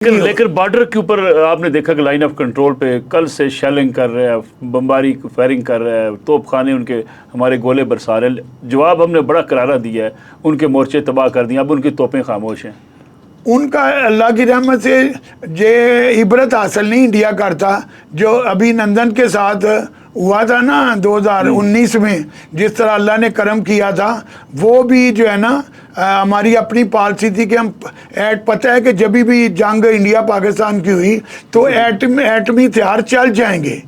लेकिन बॉर्डर के ऊपर आपने देखा कि लाइन ऑफ कंट्रोल पे कल से शेलिंग कर रहे हैं, बमबारी फायरिंग कर रहे हैं, तोप खाने उनके हमारे गोले बरसा रहे हैं। जवाब हमने बड़ा करारा दिया है, उनके मोर्चे तबाह कर दिए, अब उनकी तोपें खामोश हैं। उनका अल्लाह की रहमत से ये इबरत हासिल नहीं इंडिया करता जो अभिनंदन के साथ हुआ था ना 2019 में, जिस तरह अल्लाह ने करम किया था। वो भी जो है ना हमारी अपनी पॉलिसी थी कि हम पता है कि जब भी जंग इंडिया पाकिस्तान की हुई तो एटमी हथियार चल जाएंगे,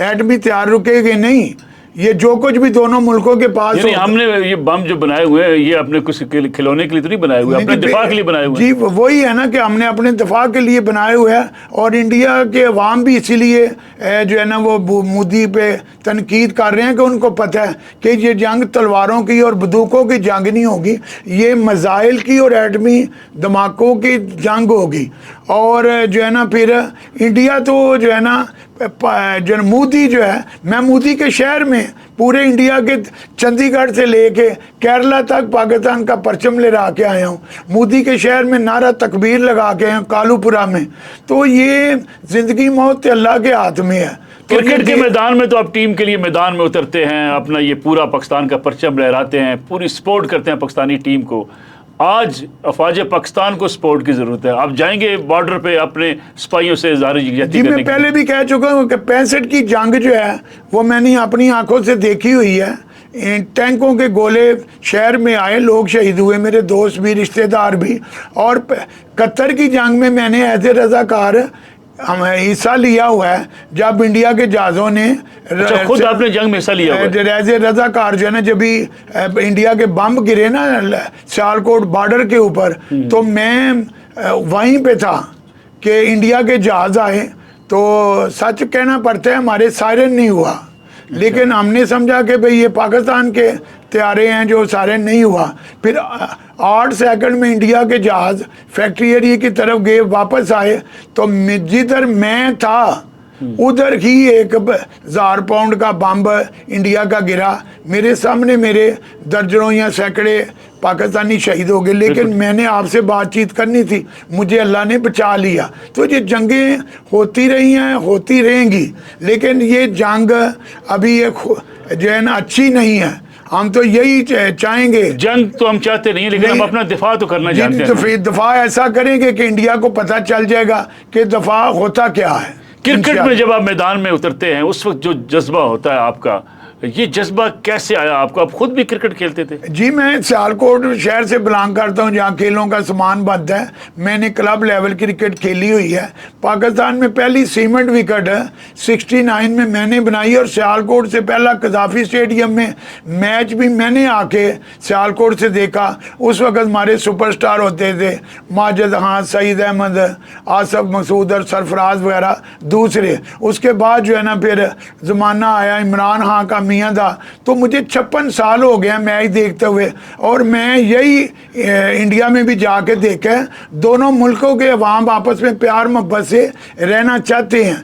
एटमी हथियार रुकेंगे नहीं। ये जो कुछ भी दोनों मुल्कों के पास हमने ये बम जो बनाए हुए हैं ये अपने कुछ खिलौने के लिए तो नहीं बनाए हुए, अपने दिफा के लिए बनाए हुए जी। वही है ना कि हमने अपने दिफा के लिए बनाए हुए हैं, और इंडिया के अवाम भी इसीलिए जो है ना वो मोदी पे तनकीद कर रहे हैं कि उनको पता है कि ये जंग तलवारों की और बंदूकों की जंग नहीं होगी, ये मिसाइल की और एटमी धमाकों की जंग होगी। और जो है ना फिर इंडिया तो जो है ना जो मोदी जो है, मैं मोदी के शहर में पूरे इंडिया के चंडीगढ़ से लेके केरला तक पाकिस्तान का परचम ले आके आया हूँ। मोदी के शहर में नारा तकबीर लगा के आया कालूपुरा में। तो ये जिंदगी मौत अल्लाह के हाथ में है। तो क्रिकेट के मैदान में तो आप टीम के लिए मैदान में उतरते हैं, अपना ये पूरा पाकिस्तान का परचम लहराते हैं, पूरी सपोर्ट करते हैं पाकिस्तानी टीम को। आज अफवाज पाकिस्तान को सपोर्ट की ज़रूरत है। आप जाएंगे बॉर्डर पे अपने सिपाहियों से जी, मैं पहले भी कह चुका हूँ कि 65 की जंग जो है वो मैंने अपनी आंखों से देखी हुई है। टैंकों के गोले शहर में आए, लोग शहीद हुए, मेरे दोस्त भी रिश्तेदार भी। और 71 की जंग में मैंने ऐसे रजाकार हिस्सा लिया हुआ है जब इंडिया के जहाज़ों ने खुद आपने जंग में हिस्सा लिया हुआ है। ऐसे रजाकार जो है ना, जब भी इंडिया के बम गिरे ना सियालकोट बॉर्डर के ऊपर, तो मैं वहीं पे था कि इंडिया के जहाज़ आए। तो सच कहना पड़ता है हमारे सायरन नहीं हुआ, लेकिन हमने समझा कि भाई ये पाकिस्तान के तैयारे हैं, जो सायरन नहीं हुआ। फिर 8 सेकंड में इंडिया के जहाज़ फैक्ट्री एरिया की तरफ गए, वापस आए। तो जिधर मैं था उधर ही 1000 पाउंड का बम इंडिया का गिरा मेरे सामने, मेरे दर्जनों या सैकड़े पाकिस्तानी शहीद हो गए। लेकिन मैंने आपसे बातचीत करनी थी, मुझे अल्लाह ने बचा लिया। तो ये जंगें होती रही हैं, होती रहेंगी, लेकिन ये जंग अभी जो है ना अच्छी नहीं है। हम तो यही चाहेंगे, जंग तो हम चाहते नहीं, लेकिन हम अपना दिफा तो करना चाहते हैं। तो फिर दिफा ऐसा करेंगे कि इंडिया को पता चल जाएगा कि दिफा होता क्या है। क्रिकेट में जब आप मैदान में उतरते हैं उस वक्त जो जज्बा होता है आपका, ये जज्बा कैसे आया आपको? आप खुद भी क्रिकेट खेलते थे? जी, मैं सियालकोट शहर से बिलोंग करता हूँ जहाँ खेलों का सामान बनता है। मैंने क्लब लेवल क्रिकेट खेली हुई है। पाकिस्तान में पहली सीमेंट विकेट 69 में मैंने बनाई, और सियालकोट से पहला कजाफी स्टेडियम में मैच भी मैंने आके सियालकोट से देखा। उस वक्त हमारे सुपरस्टार होते थे माजिद खान, सईद अहमद, आसफ मसूद और सरफराज वगैरह दूसरे। उसके बाद जो है ना फिर ज़माना आया इमरान खान का, मियाँ था। तो मुझे 56 साल हो गया मैच देखते हुए, और मैं यही इंडिया में भी जाके देखा, दोनों मुल्कों के अवाम आपस में प्यार मोहब्बत से रहना चाहते हैं।